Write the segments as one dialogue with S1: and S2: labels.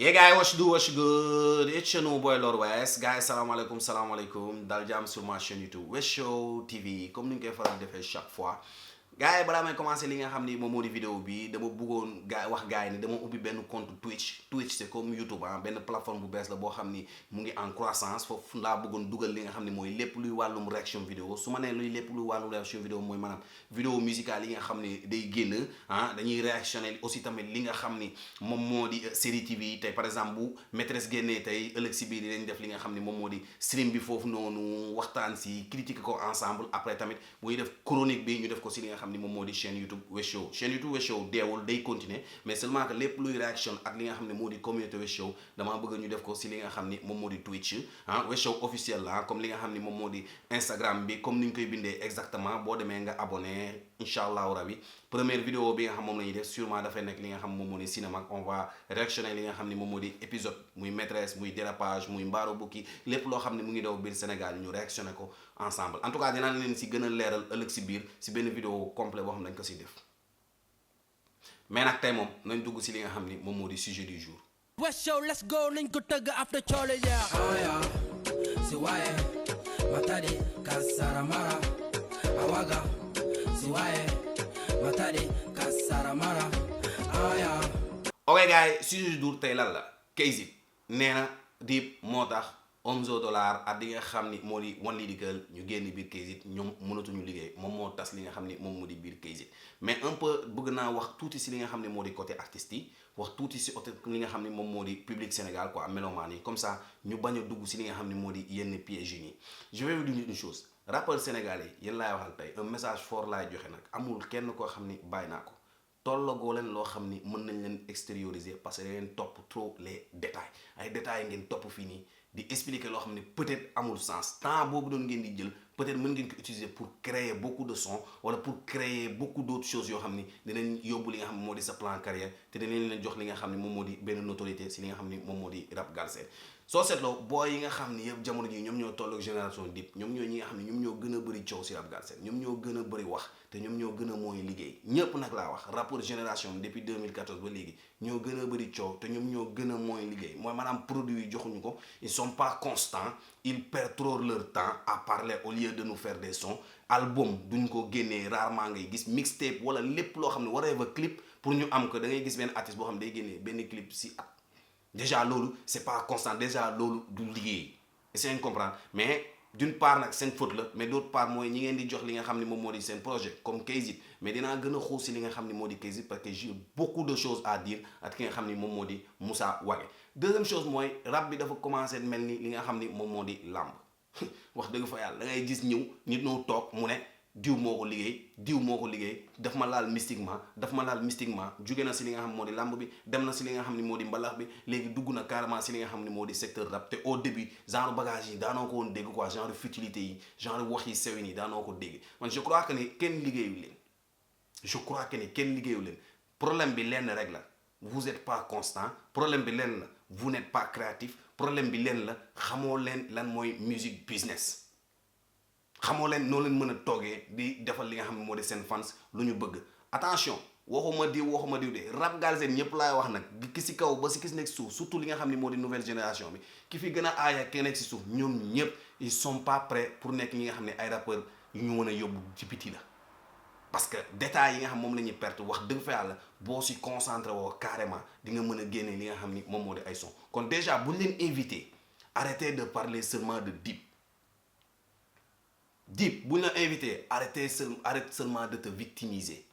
S1: Yeah guys, what's good? It's your new boy Lord West. Guys, salam alaikum. Dal jam sur ma chaîne YouTube West Show TV comme ni ñu koy faral di defee chaque fois. Gars yi balaa may commencer li nga xam ni moom moo di vidéo bi dama bëggoon gars yi ni dama ubbi benn compte Twitch c'est comme YouTube benn plateforme bu bees la boo xam ni mu ngi en croissance foofu laa bëggoon dugal li nga xam ni mooy lépp luy wàllum réaction vidéo su ma nee lépp luy wàllum réaction vidéo mooy maanaam vidéo musicale yi nga xam ni day génn dañuy réactionner aussi tamit li nga xam ni moom moo di série TV tey par exemple bu maîtresse génnee tey ëllëg si biir dinañ def li nga xam ni moom moo di stream bi foofu noonu waxtaan si critiquer ko ensemble après tamit buy def chronique bi ñu def ko si li nga xam ni moom moo di chaîne YouTube West Show chaîne YouTube West Show deewul day continuer mais seulement que lépp luy réaction ak li nga xam ne moo di communauté West Show damaa bëgg ñu def ko si li nga xam ni moom moo di Twitch West Show officiel la comme li nga xam ni moom moo di Instagram bi comme ni ñu koy bindee exactement boo demee nga abonné incha allahu rabi première vidéo bi nga xam moom la ñuy def sûrement dafay nekk li nga xam moom moo di cinéma on va réactionner li nga xam ni moom moo di épisode muy maîtresse muy dérapage muy mbaaru bukki lépp loo xam ne mu ngi daw biir Sénégal ñu réactionner ko ensemble en tout cas dinaa leen si gën a leeral ëllëg si biir si benn vidéo complet boo xam ne dañ ko si def mais nag tey moom nañ dugg si li nga xam ni moom moo di sujet du jour.
S2: West Show let's go nañ ko tëgg after coole ya
S3: Aya, si waye, matadi, kasaramara, awaga, si waye, matadi, kasaramara, aya.
S1: ok gars yi sujet du jour tey lan la Kayz nee na Dip moo tax $11 at li nga xam ni moo di One Lyrical ñu génn biir Kayz ñoom mënatuñu liggéey moom moo tas li nga xam ni moom moo di biir Kayz mais un peu bëgg naa wax tuuti si li nga xam ne moo di côté artistes yi wax tuuti si li nga xam ne moom moo di public Sénégal quoi mélomane yi comme ça ñu bañ a dugg si li nga xam ne moo di yenn pièges yi je vais vous dire une chose rappeur sénégalais yéen laay waxal tey un message fort laay joxe nag amul kenn koo xam ni bàyyi naa ko tollagoo leen loo xam ni mën nañ leen extérioriser parce que da ngeen topp trop les détails ay détails ngeen topp fii nii di expliquer loo xam ne peut-être amul sens temps boobu doon ngeen di jël peut-être mën ngeen ko utiliser pour créer beaucoup de sons wala pour créer beaucoup d'autres choses yoo xam ni dinañ yóbbu li nga xam ne moo di sa plan carrière te dinañ leen jox li nga xam ne moom moo di benn notoriété si li nga xam ni moom moo di rap galsen soo seetloo boo yi nga xam ni yëpp jamono ji ñoom ñoo tolloog génération Dip ñoom ñoo ñi nga xam ne ñoom ñoo gën a bëri coow si rap galsen ñoom ñoo gën a bëri wax te ñoom ñoo gën a mooy liggéey ñëpp nag laa wax rapport génération depuis 2014 ba léegi ñoo gën a bëri coow te ñoom ñoo gën a mooy liggéey mooy maanaam produit yi joxuñu ko ils sont pas constants ils perdent trop leur temps à parler au lieu de nous faire des sons album duñ ko génnee rarement ngay gis mixtape wala lépp loo xam ne whatever clip pour ñu am ko da ngay gis benn artiste boo xam ne day génnee benn clip si at déjà loolu c'est pas constant déjà loolu du liggéey essayer de comprendre mais d'une part nag seen faute la mais d'autre part mooy ñi ngeen di jox li nga xam ne moom moo di seen projet comme Kayz mais dinaa gën a xuus si li nga xam ne moo di Kayz parce que j'ai beaucoup de choses à dire ak ki nga xam ni moom moo di Moussa Wagué deuxième chose mooy rap bi dafa commencé mel ni li nga xam ni moom moo di làmb wax dëgg fa yàlla da ngay gis ñëw nit ñoo toog mu ne diw moo ko liggéey daf ma laal mystiquement jóge na si li nga xam moo di làmb bi dem na si li nga xam ni moo di mbalax bi léegi dugg na carrément si li nga xam ni moo di secteur rap te au début genre bagage yi daanoo ko woon dégg quoi genre futilité yi genre wax yi sew yi daanoo ko dégg man je crois que ni kenn liggéeyu leen problème bi lenn rek la vous êtes pas constant problème bi lenn la vous n'êtes pas créatif problème bi lenn la xamoo leen lan mooy music business xamoo leen noo leen mën a toogee di defal li nga xam ne moo di seen fans lu ñu bëgg attention waxuma diw de rap galsen ñëpp laay wax nag ki si kaw ba si ki si nekk si suuf surtout li nga xam ne moo di nouvelle génération bi ki fi gën a aaya ki nekk si suuf ñoom ñëpp ils sont pas prêts pour nekk ñi nga xam ne ay rappeurs yu ñu mën a yóbbu ci biti la parce que détails yi nga xam moom la ñuy perte wax dëgg fa yàlla boo si concentré woo carrément di nga mën a génne li nga xam ni moom moo di ay son kon déjà buñ leen invité arrêtez de parler seulement de Dip bu ñu la invité arrête seulement de te victimiser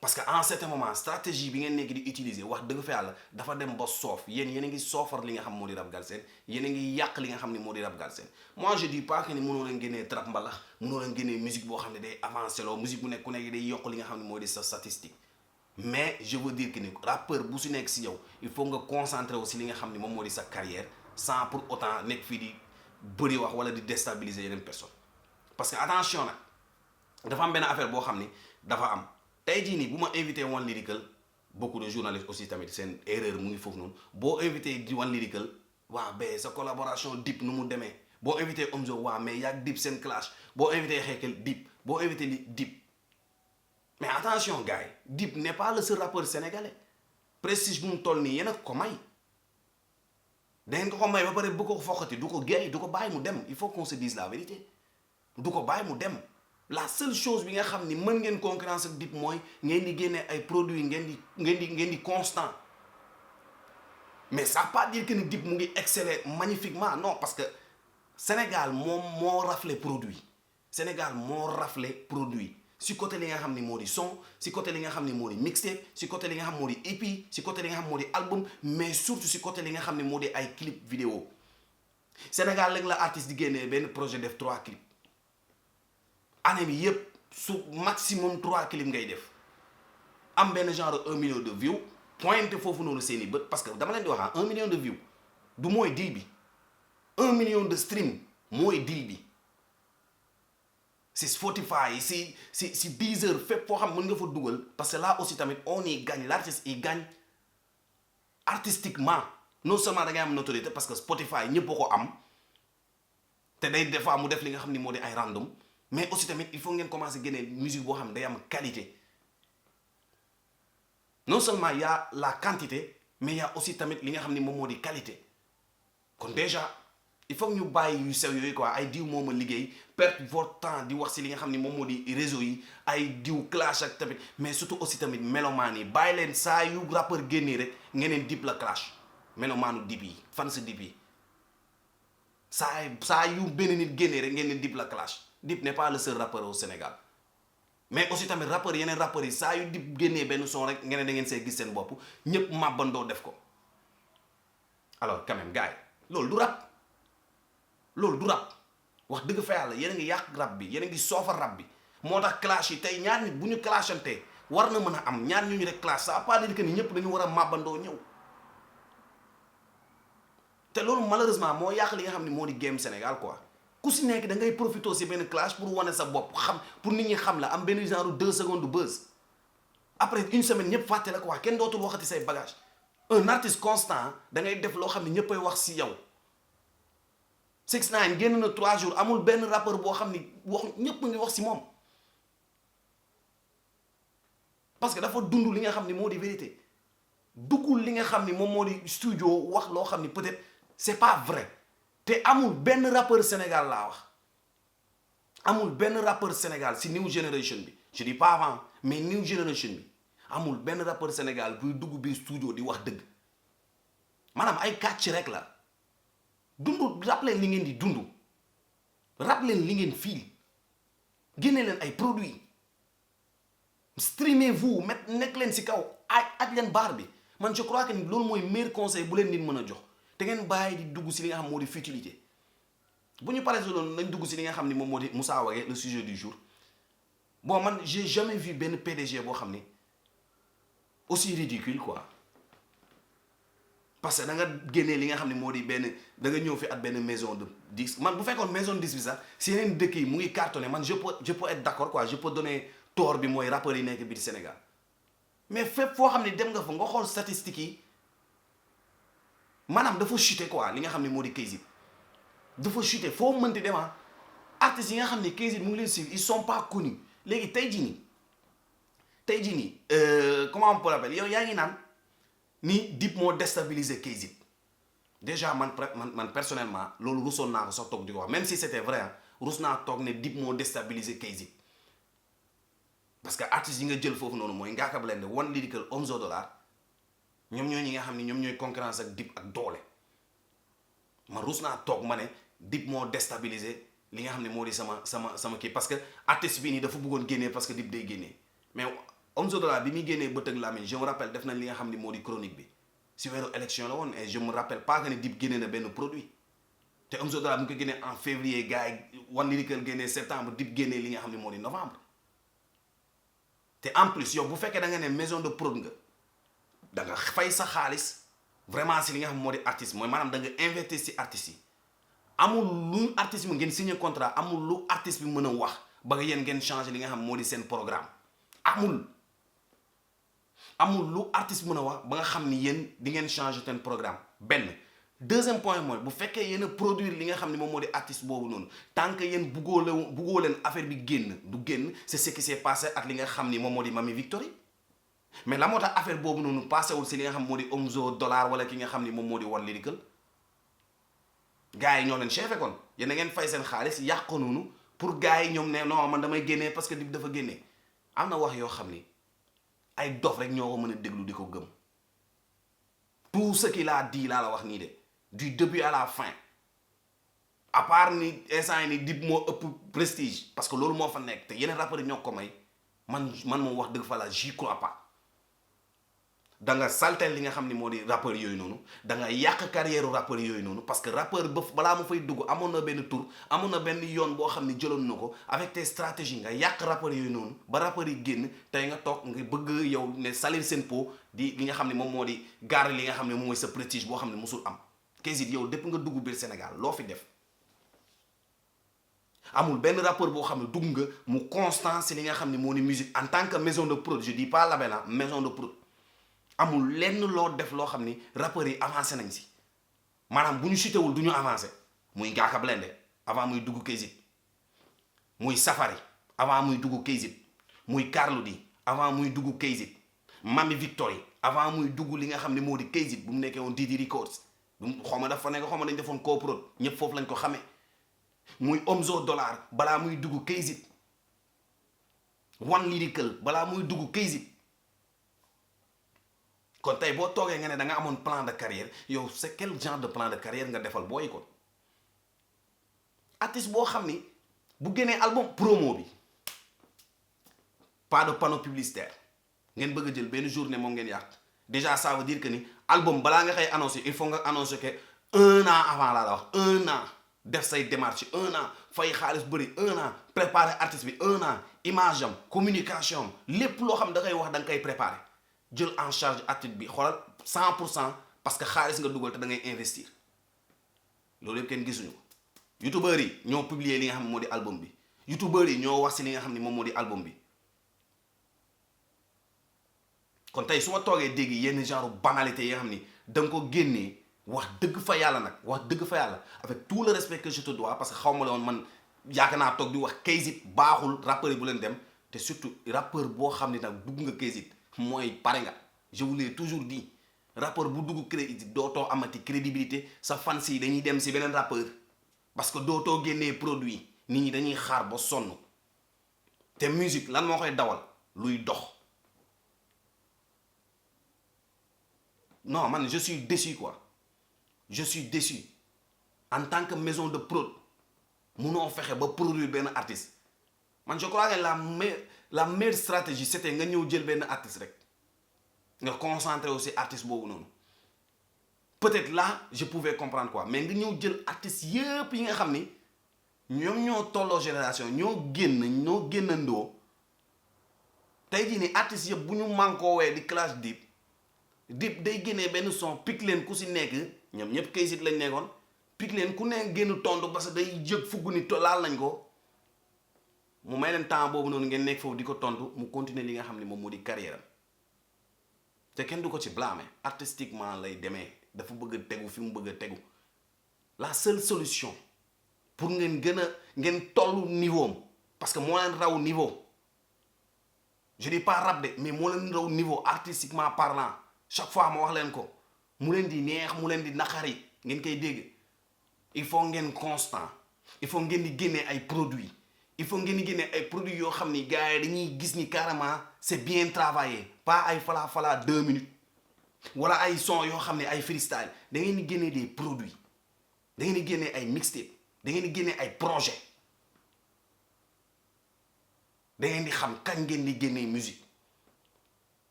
S1: parce que en certain moment stratégie bi ngeen nekk di utiliser wax dëgg fa yàlla dafa dem ba soof yéen a ngi soofar li nga xam moo di rap galsen yéen a ngi yàq li nga xam ne moo di rap galsen moi je dis pas que ni mënoo leen génnee trap mbalax mënoo leen génnee musique boo xam ne day avancé loo musique bu nekk ku nekk day yokk li nga xam ne moo di sa statistique mais je veux dire que ni rappeur bu si nekk si yow il faut nga concentrer aussi li nga xam ne moom moo di sa carrière sans pour autant nekk fii di bëri wax wala di déstabiliser yeneen personne parce que attention nag dafa am benn affaire boo xam ni dafa am tey jii nii bu ma invité One Lyrical beaucoup de journalistes aussi tamit seen erreur mu ngi foofu noonu boo invité di One Lyrical waa ba sa collaboration Dip nu mu demee boo invité Omzo waa mais yaag Dip seen clash boo invité Xekel Dip boo invité li Dip mais attention gars yi Dip n'est pas le seul rappeur sénégalais prestige bu mu toll nii yéen a ko may da ngeen ko may ba pare bu ko foqati du ko géey du ko bàyyi mu dem il faut qu'on se dise la vérité du ko bàyyi mu dem la seule chose bi nga xam ni mën ngeen concurrence ak Dip mooy ngeen di génne ay produits ngeen di constant mais ça veut pas dire que ni Dip mu ngi exceller magnifiquement non parce que Sénégal moo rafle produit Sénégal moo rafle produit si côté li nga xam ni moo di son si côté li nga xam ni moo di mixtape si côté li nga xam moo di EP si côté li nga xam moo di album mais surtout si côté li nga xam ni moo di ay clip vidéo Sénégal léegi la artiste di génnee benn projet def 3 clips année bi yëpp su maximum 3 clips ngay def am benn genre 1 million de views pointe foofu noonu seeni bët parce que dama leen di wax 1 million de views du mooy deal bi 1 million de stream mooy deal bi si Spotify si Deezer fépp foo xam mën nga fa dugal parce que là aussi tamit on y gagne l'artiste y gagne artistiquement non seulement da ngay am notoriété parce que Spotify ñëpp a ko am te day des fois mu def li nga xam ni moo di ay random mais aussi tamit il faut ngeen commencer génne musique boo xam ne day am qualité non seulement y a la quantité mais y a aussi tamit li nga xam ni moom moo di qualité kon déjà il faut ñu bàyyi yu sew yooyu quoi ay diw moom a liggéey perdre votre temps di wax si li nga xam ni moom moo di réseau yi ay diw clash ak tamit mais surtout aussi tamit mélomane yi bàyyi leen saa yu rappeur génnee rek ngeneen Dip la clash mélomaanu Dip yi fan sa Dip yi saa yu benn nit génnee rek ngeen ne Dip la clash Dip n'est pas le seul rappeur au Sénégal mais aussi tamit rappeur yeneen rappeurs yi saa yu Dip génnee benn son rek ngeen da ngeen see gis seen bopp ñëpp màbbandoo def ko alors quand même gars yi loolu du rap wax dëgg fa yàlla yéen a ngi yàq rap bi yéen a ngi soofar rap bi moo tax clash yi tey ñaar nit bu ñu clashantee war na mën a am ñaar ñu rek clash ça veut pas dire que ni ñëpp dañu war a màbbandoo ñëw te loolu malheureusement moo yàq li nga xam ne moo di game Sénégal quoi ku si nekk da ngay profité si benn clash pour wane sa bopp xam pour nit ñi xam la am benn genre 2 secondes de buzz après une semaine ñëpp fàtte la quoi kenn dootul waxati say bagage un artiste constant da ngay def loo xam ne ñëppay wax si yow 6ix9ine génn na 3 jours amul benn rappeur boo xam ni wax ñëpp ngi wax si moom parce que dafa dund li nga xam ni moo di vérité duggul li nga xam ni moom moo di studio wax loo xam ni peut-être c'est pas vrai te amul benn rappeur Sénégal laa wax amul benn rappeur Sénégal si new generation bi je dis pas avant mais new generation bi amul benn rappeur Sénégal buy dugg biir studio di wax dëgg maanaam ay kàcc rek la dund rap leen li ngeen di dund rap leen li ngeen fii génne leen ay produits streamez-vous nekk leen si kaw aj leen baar bi man je crois que ni loolu mooy meilleur conseil bu leen nit mën a jox te ngeen bàyyi di dugg si li nga xam moo di futilité bu ñu paree si loolu nañ dugg si li nga xam ni moom moo di Moussa Wagué le sujet du jour bon man j'ai jamais vu benn PDG boo xam ni aussi ridicule quoi parce que da nga génnee li nga xam ne moo di benn da nga ñëw fi at benn maison de disque man bu fekkoon maison de disque bi sax si yeneen dëkk yi mu ngi cartonné man je peux être d'accord quoi je peux donner tort bi mooy rappeurs yi nekk biir Sénégal mais fépp foo xam ne dem nga fa nga xool statistiques yi maanaam dafa chuter quoi li nga xam ne moo di Kayz dafa chuter foo mënti dem artistes yi nga xam ne Kayz mu ngi leen suivre ils sont pas connus léegi tey jii nii comment on peut l'appeler yow yaa ngi naan ni Dip moo déstabiliser Kayz déjà man personnellement loolu rusoon naa ko sax toog di ko wax même si c'était vrai rus naa toog ne Dip moo déstabiliser Kayz parce que artistes yi nga jël foofu noonu mooy Ngaaka Blindé One Lyrical Omzo Dollar ñoom ñooy ñi nga xam ne ñoom ñooy concurrence ak Dip ak doole man rus naa toog ma ne Dip moo déstabiliser li nga xam ne moo di sama kii parce que artiste bii nii dafa bëggoon génnee parce que Dip day génnee mais Omzo Dollar bi muy génnee bët ak làmmiñ je me rappelle def nañ li nga xam ne moo di chronique bi si weeru élection la woon et je me rappelle pas que ne Dip génnee na benn produit te Omzo Dollar mu ngi ko génnee en février gars yi One Lyrical génnee septembre Dip génnee li nga xam ne moo di novembre te en plus yow bu fekkee da nga ne maison de prod nga da nga fay sa xaalis vraiment si li nga xam moo di artiste mooy maanaam da nga investir si artistes yi amul lu artiste bi ngeen signé contrat amul lu artiste bi mën a wax ba nga yéen ngeen changer li nga xam moo di seen programme amul lu artiste mën a wax ba nga xam ni yéen di ngeen changer seen programme benn deuxième point mooy bu fekkee yéen a produire li nga xam ne moom moo di artiste boobu noonu tant que yéen buggoo leen affaire bi génn du génn c'est ce qui s'est passé ak li nga xam ni moom moo di Mami Victory mais la moo tax affaire boobu noonu passé wul si li nga xam moo di Omzo Dollar wala ki nga xam ni moom moo di One Lyrical gars yi ñoo leen chefé kon yéen a ngeen fay seen xaalis yàq ko noonu pour gars yi ñoom ne non man damay génnee parce que Dip dafa génnee am na wax yoo xam ni ay dof rek ñoo ko mën a déglu di ko gëm tout ce qu'il a dit laa la wax nii de du début à la fin à part ni instant yi ni Dip moo ëpp prestige parce que loolu moo fa nekk te yeneen rappeurs yi ñoo ko may man moom wax dëgg fa la j'y crois pas da nga saltel li nga xam ni moo di rappeur yooyu noonu da nga yàq carrière rappeur yooyu noonu parce que rappeur ba balaa mu fay dugg amoon na benn tour amoon na benn yoon boo xam ni jëloon na ko avec tes stratégies nga yàq rappeur yooyu noonu ba rappeur yi génn tey nga toog nga bëgg yow ne salir seen po di li nga xam ne moom moo di gaar li nga xam ne moom mooy sa prestige boo xam ne musul am Kayz yow dépp nga dugg biir Sénégal loo fi def amul benn rappeur boo xam ne dugg nga mu constant si li nga xam ne moo di musique en tant que maison de prod je dis pas label maison de prod amul lenn loo def loo xam ni rappeurs yi avancé nañ si maanaam bu ñu chutéwul du ñu avancé muy Ngaaka Blindé avant muy dugg Kayz muy Safari avant muy dugg Kayz muy Carlou D avant muy dugg Kayz Mami Victory avant muy dugg li nga xam ne moo di Kayz bu mu nekkee woon Didi Records xaw ma dafa nekk xaw ma dañ defoon coprod ñëpp foofu lañ ko xamee muy Omzo Dollar balaa muy dugg Kayz One Lyrical balaa muy dugg Kayz kon tey boo toogee nga ne da nga amoon plan de carrière yow c'est quel genre de plan de carrière nga defal booy kon artiste boo xam ni bu génnee album promo bi pas de panneau publicitaire ngeen bëgg a jël benn journée moom ngeen yàq déjà ça veut dire que ni album balaa nga koy annoncer il faut nga annoncer que 1 an avant laa la wax 1 an def say démarche 1 an fay xaalis bëri 1 an préparer artiste bi 1 an image am communication am lépp loo xam da ngay wax da nga koy préparer jël en charge artiste bi xoolal 100% parce que xaalis nga dugal te da ngay investir loolu yëpp kenn gisuñu ko youtubeurs yi ñoo publier li nga xam ne moo di album bi youtubeurs yi ñoo wax si li nga xam ne moom moo di album bi kon tey su ma toogee dégg yenn genre banalité yi nga xam ni da nga ko génnee wax dëgg fa yàlla nag wax dëgg fa yàlla avec tout le respect que je te dois parce que xaw ma la woon man yaakaar naa toog di wax Kayz baaxul rappeur yi bu leen dem te surtout rappeur boo xam ni nag dugg nga Kayz mooy pare nga je vous l'ai toujours dit rappeur bu dugg crédit dootoo amati crédibilité sa fans yi dañuy dem si beneen rappeur parce que dootoo génnee produit nit ñi dañuy xaar ba sonn te musique lan moo koy dawal luy dox non man je suis déçu quoi je suis déçu en tant que maison de prod munoo fexe ba produire benn artiste man je crois que la meilleure stratégie c'était nga ñëw jël benn artiste rek nga concentré aussi artiste boobu noonu peut-être là je pouvais comprendre quoi mais nga ñëw jël artiste yëpp yi nga xam ni ñoom ñoo tolloo génération ñoo génnandoo tey jii ni artiste yëpp bu ñu mànkoowee di clash Dip day génnee benn son pic leen ku si nekk ñoom ñëpp Kayz lañ nekkoon pic leen ku ne génn tontu parce que day jëg fugg ni laal nañ ko mu may leen temps boobu noonu ngeen nekk foofu di ko tontu mu continuer li nga xam ne moom moo di carrière am te kenn du ko ci blâmer artistiquement lay demee dafa bëgg a tegu fi mu bëgg a tegu la seule solution pour ngeen tollu niveau am parce que moo leen raw niveau je dis pas rap de mais moo leen raw niveau artistiquement parlant chaque fois ma wax leen ko mu leen di neex mu leen di naqari ngeen koy dégg il faut ngeen constant il faut ngeen di génnee ay produits il faut ngeen di génnee ay produits yoo xam ni gars yi dañuy gis ni carrément c'est bien travaillé pas ay fala 2 minutes wala ay son yoo xam ne ay freestyle da ngeen di génnee des produits da ngeen di génnee ay mixtape da ngeen di génnee ay projet da ngeen di xam kañ ngeen di génnee musique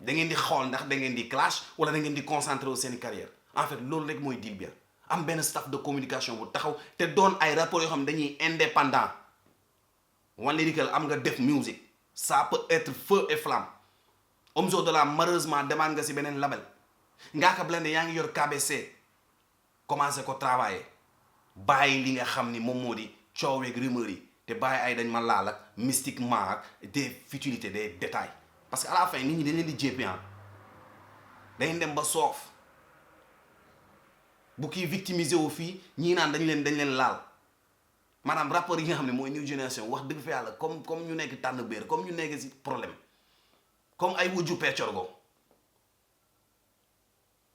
S1: da ngeen di xool ndax da ngeen di clash wala da ngeen di concentrer wu seen carrière en fait loolu rek mooy deal bi am benn staff de communication bu taxaw te doon ay rappeurs yoo xam ne dañuy indépendant One Lyrical am nga def music ça peut être feu et flamme Omzo Dollar malheureusement demande nga si beneen label Ngaaka Blindé yaa ngi yor KBC commencé ko travailler bàyyi li nga xam ni moom moo di cooweeg rumeur yi te bàyyi ay dañ ma laal ak mystiquement ak des futilités des détails parce que à la fin nit ñi dañ leen di jéppi dañ dem ba soof bu kii victimisé wu fii ñii naan dañ leen laal maanaam rapport yi nga xam ne mooy new génération wax dëgg fa yàlla comme ñu nekk tànn béer comme ñu nekk si problème comme ay wujju peccorgo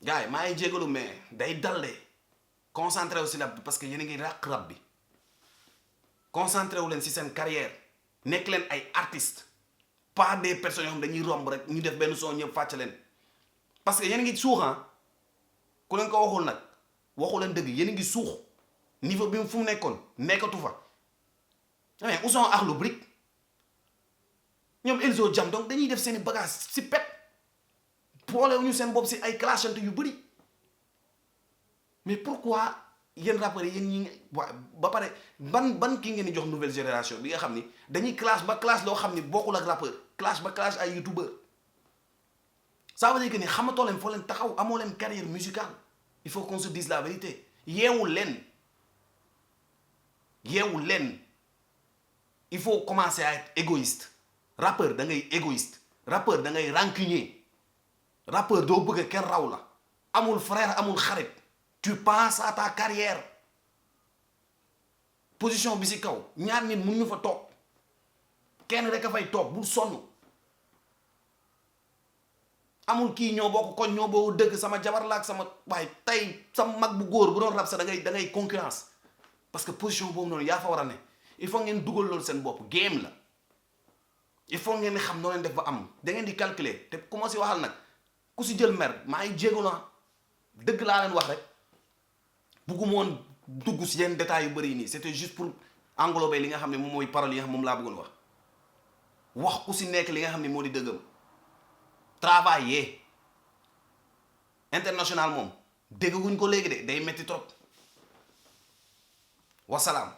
S1: gars yi maa ngi jégalu mais day dal de concentré wu si rap bi parce que yéen a ngi ràq rap bi concentré wu leen si seen carrière nekk leen ay artistes pas des personnes yoo xam dañuy romb rek ñu def benn son ñëpp fàcc leen parce que yéen a ngi suuxan ku leen ko waxul nag waxu leen dëgg yéen a ngi suux niveau bi fu mu nekkoon nekkatu fa mais où sont Akhlou Brick ñoom Elzo Jam donc dañuy def seeni bagage si pet boolewuñu seen bopp si ay clashante yu bëri mais pourquoi yéen rappeurs yi yéen ñi waa ba pare ban kii ngeen di jox nouvelle génération bi nga xam ni dañuy clash ba clash loo xam ni bokkul ak rappeur clash ba clash ay youtubeur ça veut dire que ni xamatoo leen foo leen taxaw amoo leen carrière musicale il faut qu'on se dise la vérité yeewul leen il faut commencer à être égoïste rappeur da ngay égoïste rappeur da ngay rancunier rappeur doo bëgg kenn raw la amul frère amul xarit tu penses à ta carrière position bi si kaw ñaar nit mun ñu fa toog kenn rek a fay toog bul sonn amul kii ñoo bokk koñ ñoo bokk dëgg sama jabar la ak sama waaye tey sama mag bu góor bu doon rab sax da ngay concurrence parce que position boobu noonu yaa fa war a ne il faut ngeen dugal loolu seen bopp game la il faut ngeen di xam noo leen def ba am da ngeen di calculer te ku ma si waxal nag ku si jël mer maa ngi jégalu dëgg laa leen wax rek bugguma woon dugg si yenn détails yu bëri nii c'était juste pour englober li nga xam ne moom mooy parole yi nga xam moom laa bëggoon wax ku si nekk li nga xam ne moo di dëggam travailler international moom dégguñ ko léegi de day metti trop wasalaam.